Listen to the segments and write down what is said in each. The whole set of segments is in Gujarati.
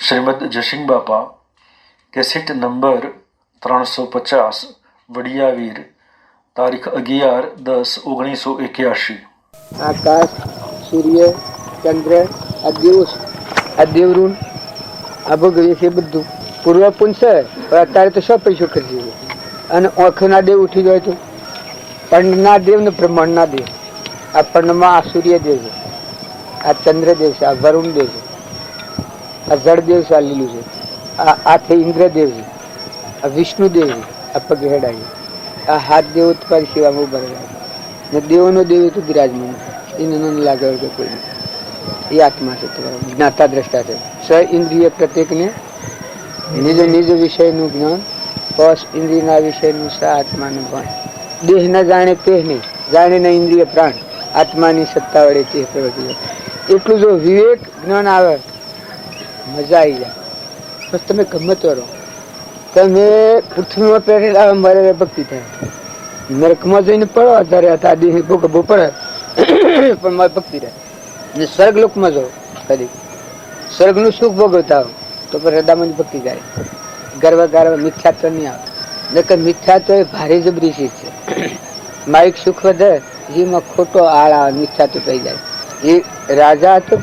શ્રીમદ જસિંગ બાપા કેસેટ નંબર 350 વડિયાવીર તારીખ 11-10-1981। આકાશ, સૂર્ય, ચંદ્ર, આ દિવસ, આ દેવઋણ, આ ભોગવીએ છે બધું પૂર્વ પુંસ. અત્યારે તો સૌ પૈસો કરી દીધો. અને આંખના દેવ ઉઠી જાય તો પર્ણના દેવ ને બ્રહ્માંડના દેવ. આ પર્ણમાં આ સૂર્યદેવ છે, આ ચંદ્રદેવ છે, આ વરુણ દેવ છે, આ જળદેવ છે, આ લીલું છે, આ થઈ ઇન્દ્રદેવ છે, આ વિષ્ણુદેવ છે, આ પગે હેડા છે, આ હાથ દેવ તમારી સેવામાં ઉભા રહ્યા છે. દેવોનો દેવ તો બિરાજમાન એને ન લાગે કે કોઈ એ આત્મા છે, તમારા જ્ઞાતા દ્રષ્ટા છે. સ ઇન્દ્રિય પ્રત્યેકને નિજ નિજ વિષયનું જ્ઞાન, પસ ઇન્દ્રિયના વિષયનું સ આત્માનું ભાન. દેહ ન જાણે તે નહીં, જાણે ન ઇન્દ્રિય પ્રાણ, આત્માની સત્તા વડે તે પ્રવૃત્તિ. એટલું જો વિવેક જ્ઞાન આવે મજા આવી જાય. બસ તમે ગમે તો રહો, તમે પૃથ્વીમાં પહેરેલા મારે ભક્તિ થાય. નરકમાં જઈને પડો અત્યારે દેહ ભોગવવો પડે પણ મારે ભક્તિ રહે. ને સ્વર્ગ લોકમાં જાઓ કદી સ્વર્ગનું સુખ ભોગવતા હો તો પણ હૃદયમાં ભક્તિ જાય. ગર્વ ગર્વ મિથ્યાત્વ નહીં આવે. નકર મિથ્યાત્વ એ ભારે જબરી ચીજ છે. માઇક સુખ વધે જેમાં ખોટો આળ આવે, મિથ્યાત્વ થઈ જાય. એ રાજા હતો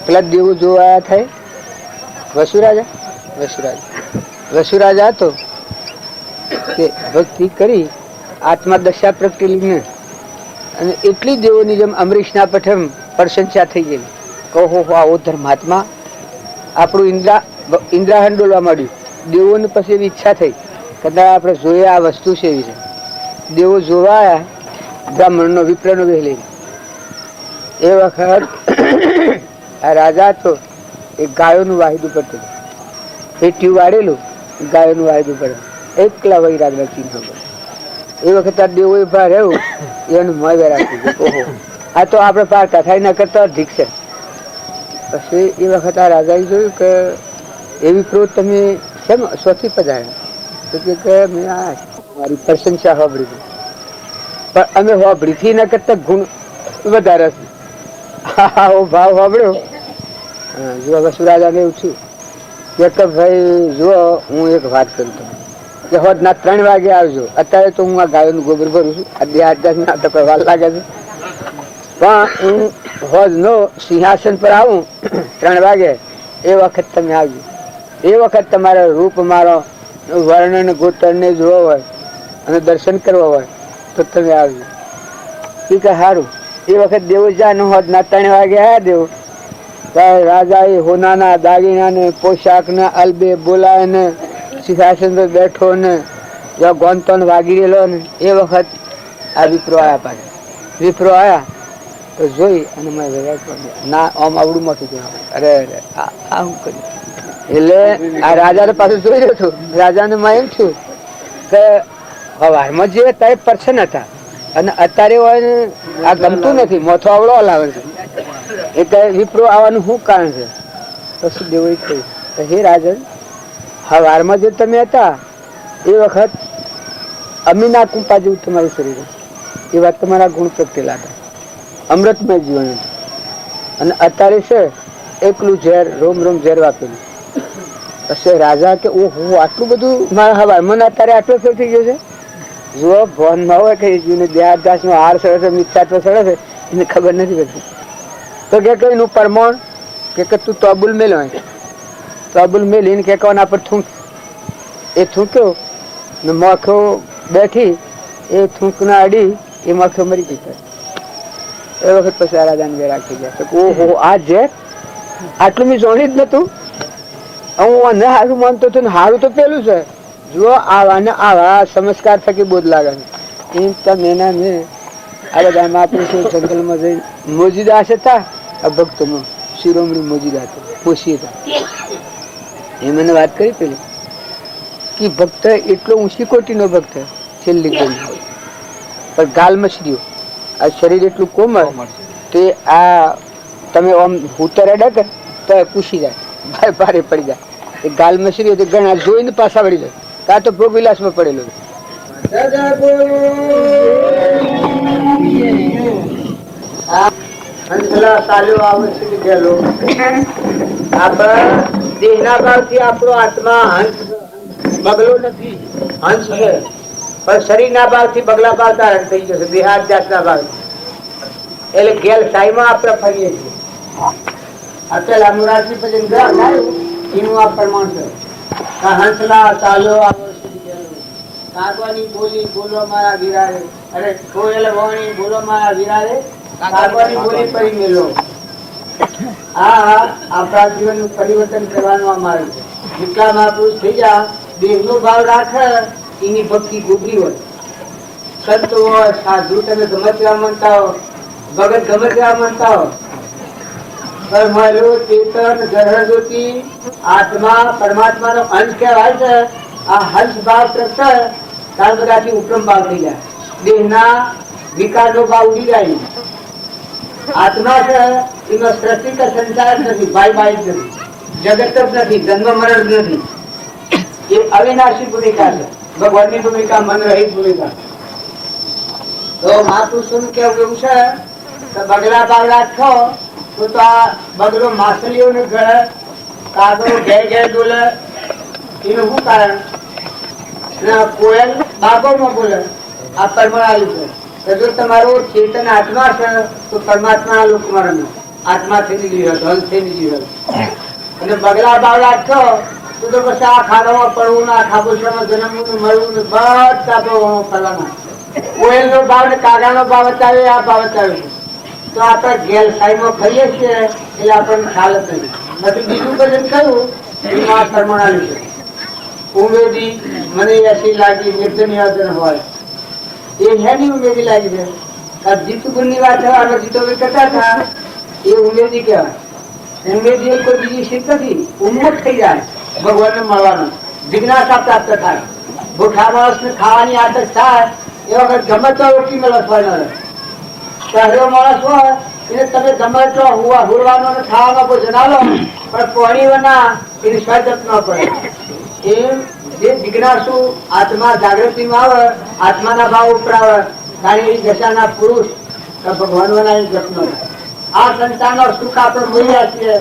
પેલા દેવો જોવા થાય વસુરાજા હતો તે ભક્તિ કરી આત્મા દશા પ્રગટેલી અને એટલી દેવોની જેમ અમરીશના પઠમ પ્રશંસા થઈ ગઈ. કહો આવો ધર્માત્મા આપણું ઇન્દ્રાહન ડોલવા માંડ્યું. દેવોને પછી એવી ઈચ્છા થઈ કદાચ આપણે જોઈએ આ વસ્તુ છે એવી છે. દેવો જોવા આવ્યા બ્રાહ્મણનો વિપ્રનો વહેલી. એ વખત આ રાજા તો એ ગાયોનું વાહિદું પડતું, પેટ્યું વાળેલું ગાયોનું વાહિદું પડે એકલા વૈરાગના ચિહ્ન. એ વખત આ દેવો ભાર રહ્યું એનું મય રાખી ગયું. ઓહો આ તો આપણે પારકા થાય ના કરતા અધિક છે. પછી એ વખત આ રાજાએ જોયું કે એવી ક્રોધ તમે કેમ સ્વથી પધાર્યા? તો કે મેં આ મારી પ્રશંસા હોબળી ગઈ પણ અમે હોબળીથી ના કરતા ગુણ વધારે ભાવ હોબળ્યો. જો વસુરાજાને એવું થયું કે ભાઈ જુઓ હું એક વાત કરું તમને કે હોદ ના 3 વાગે આવજો. અત્યારે તો હું આ ગાયોનું ગોબર ભરું છું, આ 2 ના તો વાર લાગે છે, પણ હું હોદ નો સિંહાસન પર આવું 3 વાગે એ વખત તમે આવજો. એ વખત તમારે રૂપ મારો વર્ણન ગોત્ર ને જોવો હોય અને દર્શન કરવા હોય તો તમે આવજો. કે સારું. એ વખત દેવો જા હોદ ના 3 વાગે આવ્યા દેવો. રાજા એ હોનાના દાગીના ને પોશાક ને અલબે બોલાય ને સિંહાસન પર બેઠો ને ગોંતો વાગી રહેલો ને એ વખત આ વિપ્રો આયા. પાછા વિપ્રો આયા તો જોઈ અને ના આમ આવડું મોટું જણાવે. અરે આ હું કર્યું એટલે આ રાજા પાછું જોઈ રહ્યો છું. રાજાને માં એમ થયું કે હવારમાં જે ત્યારે પર્સન હતા અને અત્યારે હોય ને આ ગમતું નથી, મોથો આવડો હલાવે છે. એટલે વિપ્રો આવવાનું શું કારણ છે? પછી દેવો કહ્યું હે રાજન, હવારમાં જે તમે હતા એ વખત અમીના કુંપા જેવું તમારું શરીર, એ વાત તમારા ગુણ પ્રગટેલા હતા, અમૃતમય જીવન હતું. અને અત્યારે છે એકલું ઝેર, રોમ રોમ ઝેર વાપેલું. પછી રાજા કે ઓહો આટલું બધું મારા હવારમાં અત્યારે આટલો ફેર થઈ ગયો છે. જુઓ ભવન માં હોય કે દેહાદાસ નો હાર સડે છે, મિથ્યાત્વ સડે છે, એને ખબર નથી પડતી. તો કે એનું પરમાણ કે તું તોબુલ મેલ હોય, તોબુલ મેલીને કે કોના પર થૂંક. એ થૂંક્યો ને માખો બેઠી, એ થૂંકના અડી એ માખો મરી ગઈ. એ વખત પછી રાજાને બે રાખી ગયા. ઓહો આ ઝેર આટલું મેં જોડી જ નતું. હું ન સારું માનતો હતો ને સારું તો પેલું છે. જુઓ આવા ને આવા સંસ્કાર થકી બોધ લાગે છે. એમ તમે એના મેં આ બધા મહાપુરુષો જંગલમાં જઈ મોજીદા હતા. આ ભક્તોમાં શિરોમણી મોજીદા હતા, પોષી હતા. એ મને વાત કરી પેલી કે ભક્ત એટલો ઊંચી કોટીનો ભક્ત છેલ્લી કોઈ પણ ગાલ મછરીઓ, આ શરીર એટલું કોમળ તે આ તમે આમ ઉતર અડે કે તો પૂછી જાય, ભારે પડી જાય. એ ગાલ મછરીઓ ઘણા જોઈને પાછા વળી જાય. આ તો ભોગ વિલાસમાં પડેલો છે. દેહના ભાવથી આપણો આત્મા હંસ બગલો નથી, હંસ છે, પણ શરીરના ભાવથી બગલા ભાવ ધારણ થઈ જશે, દેહાત જાતના ભાવ. એટલે ગેલ સાઈમાં આપણે ફરીએ છીએ. અત્યારે મુરારજી ભજન એનું આ પ્રમાણ છે. હંસલા ચાલો કાગવાની બોલી બોલો મારા વિરારે, અરે કોયલ વાણી બોલો મારા વિરારે, કાગવાની બોલી પરી મેલો. આપણા જીવનનું પરિવર્તન કરવાનું આ માર્ગ છે. જેટલા મહાપુરુષ થઈ ગયા, દેહનો ભાવ રાખે, એની ભક્તિ ગોબરી હોય. સંત હોય, સાધુ તમે ગમે તેવા માનતા હો, ભગત ગમે તેવા માનતા હો, પણ મારો ચેતન જરજ્યોતિ આત્મા પરમાત્માનો અંશ કહેવાય છે. આ હંસ ભાવ પ્રગટે ત્યાર બધાથી ઉપરમ ભાવ થઈ જાય. દેહના વિકારનો ભાવ ઉડી જાય. આત્મા છે એમાં સૃષ્ટિ કે સંસાર જ નથી, ભાઈ ભાઈ જ નથી, જગત જ નથી, જન્મ મરણ જ નથી. એ અવિનાશી ભૂમિકા છે, ભગવાનની ભૂમિકા, મન રહિત ભૂમિકા. તો મહાપુરુષોનું કેવું એવું છે કે બગલા ભાવ રાખો તો આ બગલો માછલીઓને ગળે, કાગડો ઘેર ઘેર બોલે. એનું શું કારણ? કોયલ બાગોમાં બોલે. આ પરમાણુ છે. જો તમારો ચેતન આત્મા છે તો પરમાત્મા લોકમાં રમે, આત્મા થઈ નીકળી હતો, હલ થઈ નીકળી હતો. અને બગલા ભાવ રાખશો તો પછી આ ખાડામાં પડવું ને, આ ખાબોચામાં જન્મવું, મળવું ને, બધા ફરવાના. કોયલ નો ભાવ ને કાગડા નો ભાવ બતાવે, આ ભાવ બતાવે. તો આપણે ગેલ સાઈમાં ફરીએ છીએ એટલે આપણને ખ્યાલ જ નથી. પછી બીજું ભજન કયું એમાં આ પરમાણુ છે. ઉમેદી મને એસી લાગી નિર્જન હોય એ હેની ઉમેદી લાગી છે. જીત ગુણ ની વાત અમે જીતો કરતા હતા એ ઉમેદી કહેવાય. ઉમેદી કોઈ બીજી શીખ નથી. ઉન્મુખ થઈ જાય ભગવાન ને મળવાનો, જિજ્ઞાસા પ્રાપ્ત થાય. ભૂખા માણસ ને ખાવાની આદત થાય એ વખત ગમે તો રોટી મળે. શહેરો માણસ હોય એને તમે ગમે તો હુરવાનો ખાવાનો ભોજન આલો, પણ પાણીના એની સ્વાદત ન પડે. એમ જે જિજ્ઞાસુ આત્મા જાગૃતિમાં આવે, આત્માના ભાવ ઉપરાવે, તારી દશાના પુરુષ ભગવાનના જપનો. આ સંતાનો સુખ આપણે મળ્યા છીએ.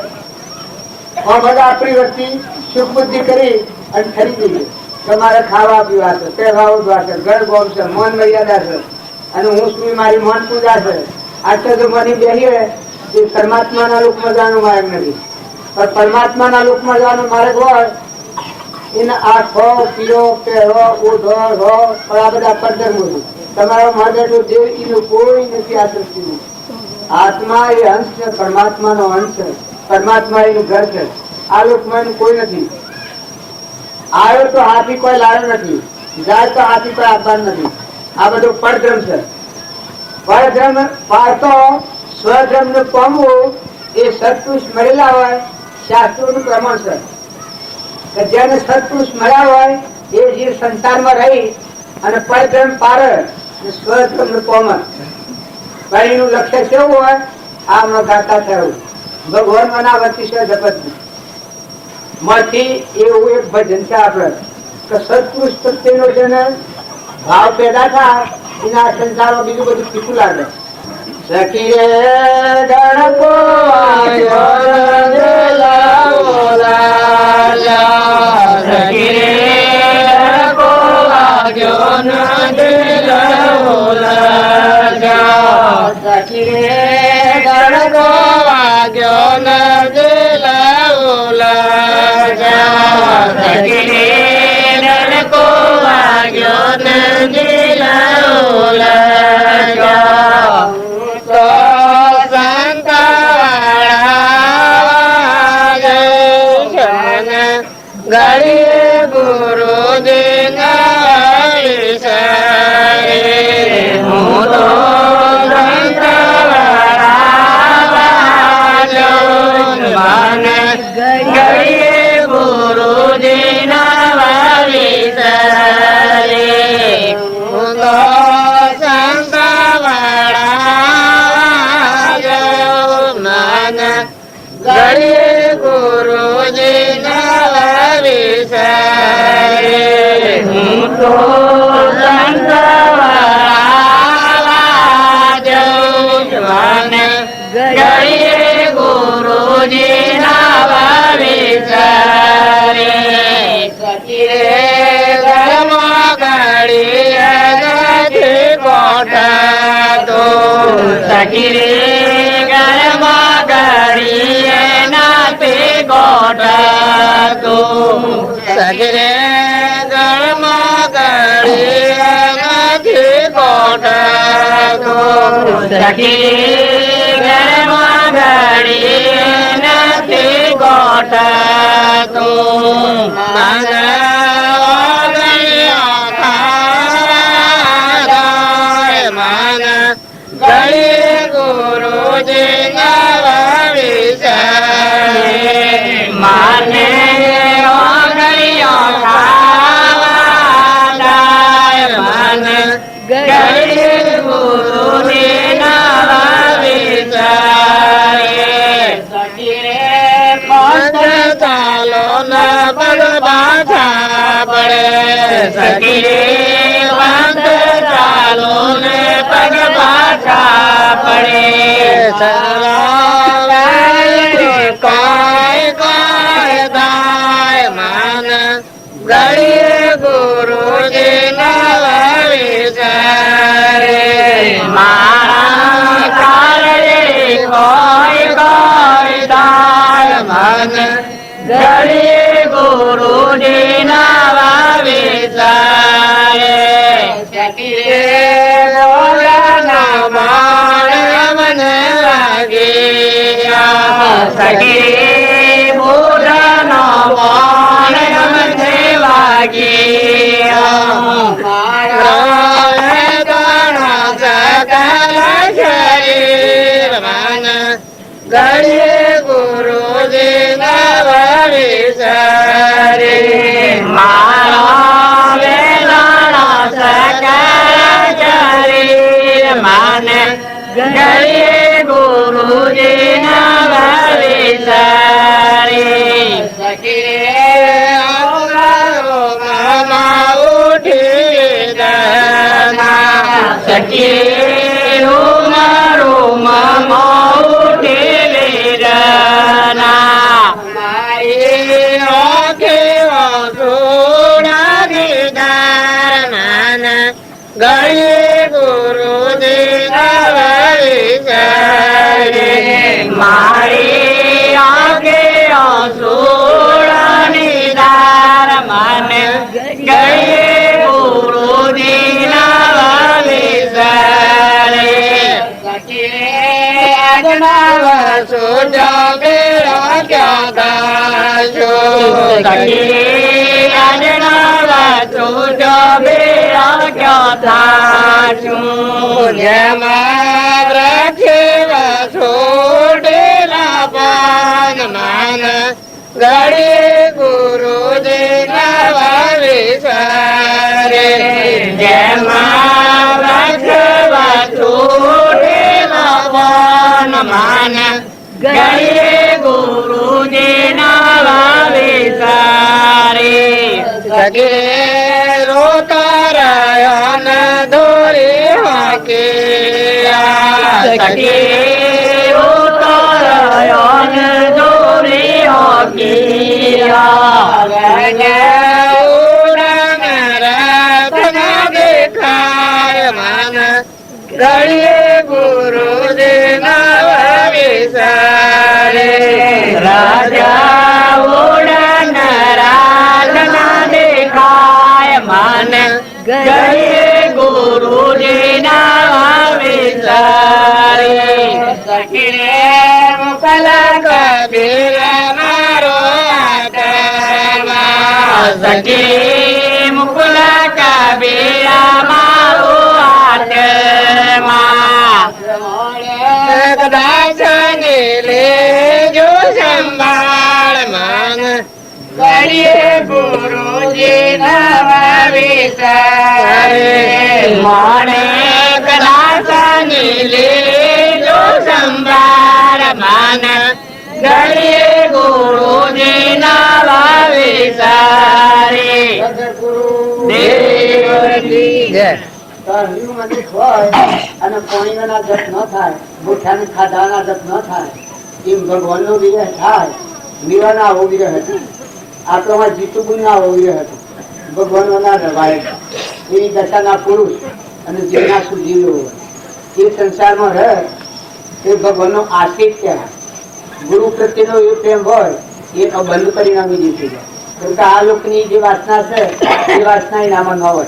બધા આપણી વસ્તી સુખ બુદ્ધિ કરી અને ખરીદી તમારે ખાવા પીવા છે, પહેરવા ઉઠવા છે, ઘર ગોમ છે, મન મર્યાદા છે, અને હું શું મારી મન પૂજા છે. આટલો જો મને બેહીએ એ પરમાત્માના લોકમાં જવાનો માર્ગ નથી. પણ પરમાત્માના લોકમાં જવાનો માર્ગ હોય એને આ ખો પીરો પહેરો ઓઢો રહો પણ આ બધા પરધર્મો છે. તમારો માર્ગેટો દેવ એનું કોઈ નથી. આ સૃષ્ટિનું આત્મા એ અંશ છે, પરમાત્માનો અંશ છે, પરમાત્મા એનું ઘર છે. આ લોકમાં એનું કોઈ નથી. આવ્યો તો હાથી કોઈ લાવ્યો નથી, જાય તો હાથી કોઈ આપવાનું નથી. આ બધું પરધર્મ છે. પરધર્મ પાડતો સ્વધર્મ ને પામવું એ સત્પુરુષ મળેલા હોય શાસ્ત્રો નું પ્રમાણ છે. જેને સત્પુરુષ મળ્યા હોય એ જે સંસારમાં રહી અને પરધર્મ પાડે સ્વધર્મ ને પામે. એનું લક્ષ્ય કેવું હોય? આમ ગાતા થયું ભગવાન મના વર્તી જપત માંથી એવું એક ભજન છે આપડે કે સત્પુરુષ પ્રત્યેનો જેને ભાવ પેદા થાય એના સંસારમાં બીજું બધું પીછું લાગે. સખી રે ગણકો ગુરુજી ના સખી રે ઘરમાં ઘડીએ નથી ગોઠતું સખી રે ઘરમાં ઘડીએ નથી ગોઠતું સખી ઘરમાં ઘડીએ નથી ગોઠતું ગુરુજી નવા વિચારે માને ગળિયો ખાવા મને ગળી ગુરુજી નવા વિચારે સખી રે મસ્ત ચાલો ન પગ પાછા પડે સખી રે મસ્ત ચાલો ને પગ પાછા પડે કાય કાય દાય માન ગળી ગુરુજી નવા વિચારે મારા કારણે કોઈ કોઈ દાય માન ગળી ગુરુજી નવા વિચારે સખી રે સખી બુઢાનો બાણ મને વાગ્યો સકલ શરીર મન ગળી ગુરુજી નવા વિચારે મારા વેદના સકલ શરીર મન ગળી ગુરુજી નવા વિચારે સખી ઉઠી સખી મારું ઉઠી મારી ઓખે સોડા દીદાર મન ગળી ગુરુજી નવા વિચારે મારી આગે સોળાની દાર મને ગળી ગુરુજી નવા વિચારે સખી આજના સોજો બેરો ક્યાં દાશો સખી આજના સોજો બેરો ક્યાં દાશું જેમાં રખેવા છોડેલા પાન માન ગળી ગુરુજી નવા વિચારે જેમાં રખેવા છોડેલા પાન માન ગળી ગુરુજી નવા વિચારે સખી રોતા રહ્યા ન દોરી હાકી સખી રોતા રહ્યા ન દોરી હાકી ઉડાન રત્ન દેખાય મન ગળી ગુરુજી નવા વિચારે રાજા ઉડાન રાતના દેખાય મન ગળી ગુરુજી નવા વિચારે સખી રે મુકલ કબીર મારો આત્મા સખી મુકલ કબીર મારો આત્મા કદાચ લેજો સંભાળ મન ગળી ગુરુજી નવા વિચારે મને કદાચ લેજો સંભાળ મન ગળી ગુરુજી નવા વિચારે દેવજી જય અને પાણીના જપ ન થાય બુઠાને ખાધાના જપ ન થાય એમ ભગવાનનો વિરહ થાય મીરાના આવો વિરહ હતો આપણામાં જીતુબુના આવો વિરહ હતો ભગવાનોના રવાય એની દશાના પુરુષ અને જીવના સુજીવો એ સંસારમાં રહે એ ભગવાનનો આશીષ કહેવાય. ગુરુ પ્રત્યેનો એ પ્રેમ હોય એ બંધ પરિણામી થઈ જાય. કેમ કે આ લોકની જે વાસના છે એ વાસના એનામાં ન હોય.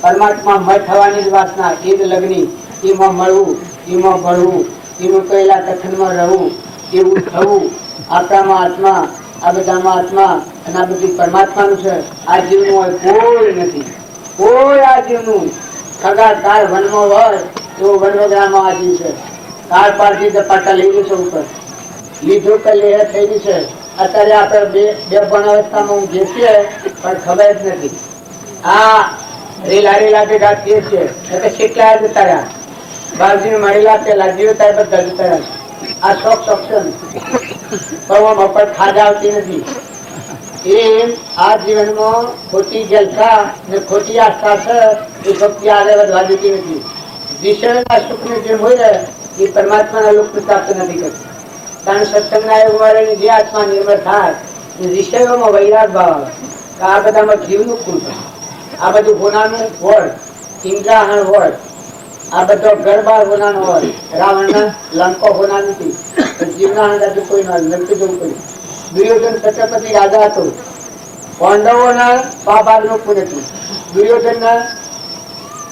પરમાત્મા મત થવાની જ વાસના, એ જ લગ્ની, એમાં મળવું, એમાં ભળવું, એનું કહેલા કથનમાં રહેવું, એવું થવું. આપણામાં આત્મા, આ બધામાં આત્મા અને આ બધું પરમાત્માનું છે. આ જીવનું હોય કોઈ નથી, કોઈ આ જીવનું. ખગા કાળ વનમાં હોય એવો વનવગડામાં આ જીવ છે. કાળ પારથી ઝપાટા લઈ જશે ઉપર, લીધું કે લેહ થઈ ગયું છે. અત્યારે આપણે બે ભણ અવસ્થામાં ઊંઘીએ છીએ પણ ખબર જ નથી. આ રેલા ભેગા થઈએ છીએ એટલે કેટલા જતા રહ્યા, બાજુ મળેલા પેલા જીવતા બધા જતા રહ્યા. આ શોખ છે મફત ખાધા આવતી નથી. એ આ જીવનમાં ખોટી જલસા ને ખોટી આસ્થા છે એ ભક્તિ આગળ વધવા દેતી નથી. વિષયના સુખને જે હોય એ પરમાત્માના લોક પ્રાપ્ત નથી કરતી. કારણ સત્સંગના યોગ વાળાની જે આત્મા નિર્મળ થાય વિષયોમાં વૈરાગ ભાવ આવે. આ બધામાં જીવનું કુલ છે. આ બધું હોનાનું વડ, ઇન્દ્રાહણ વડ, આ બધો ગરબા હોનાનો હોય. રાવણના લંકો હોના નથી, જીવના હંગાથી કોઈ ના લંકી જવું પડ્યું. દુર્યોધન છત્રપતિ રાજા હતો, પાંડવોના પાભાગનું પુણ્ય હતું. દુર્યોધનના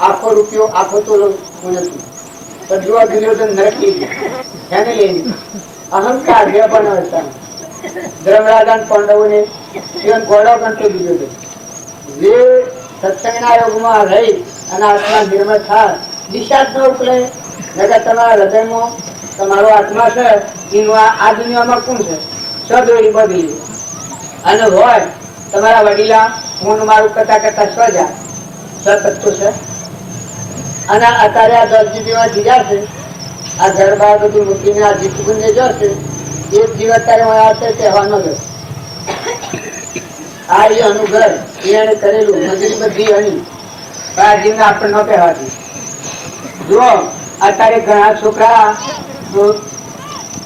આખો રૂપિયો આખો તોલો પુણ્ય હતું. પણ જો દુર્યોધન નરકી એને લઈને અહંકાર બે પણ હતા. ધર્મરાજા પાંડવોને જીવન ઘોડો ગણતો દુર્યોધન. જે સત્સંગના યોગમાં રહી અને આત્મા નિર્મળ થાય, દિશા જ ન ઉપલે. નકર તમારા હૃદયમાં તમારો આત્મા છે એનું આ દુનિયામાં કોણ છે? સદોરી બધી અને હોય તમારા વડીલા હું મારું કરતા કરતા સ્વજા સતત્વ છે. અને અત્યારે આ 10 જીબીમાં જીજા છે. આ ગરબા બધું મૂકીને આ જીતુને જશે એક જીવ અત્યારે આવશે કહેવાનો જ. આ એ અનુગ્રહ એને કરેલું મજૂરી બધી હણી આ જીવને આપણે ન કહેવાતી. જો અત્યારે ઘણા છોકરા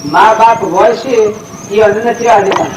મા બાપ હોય છે એ અન્ન નથી આ દેતા.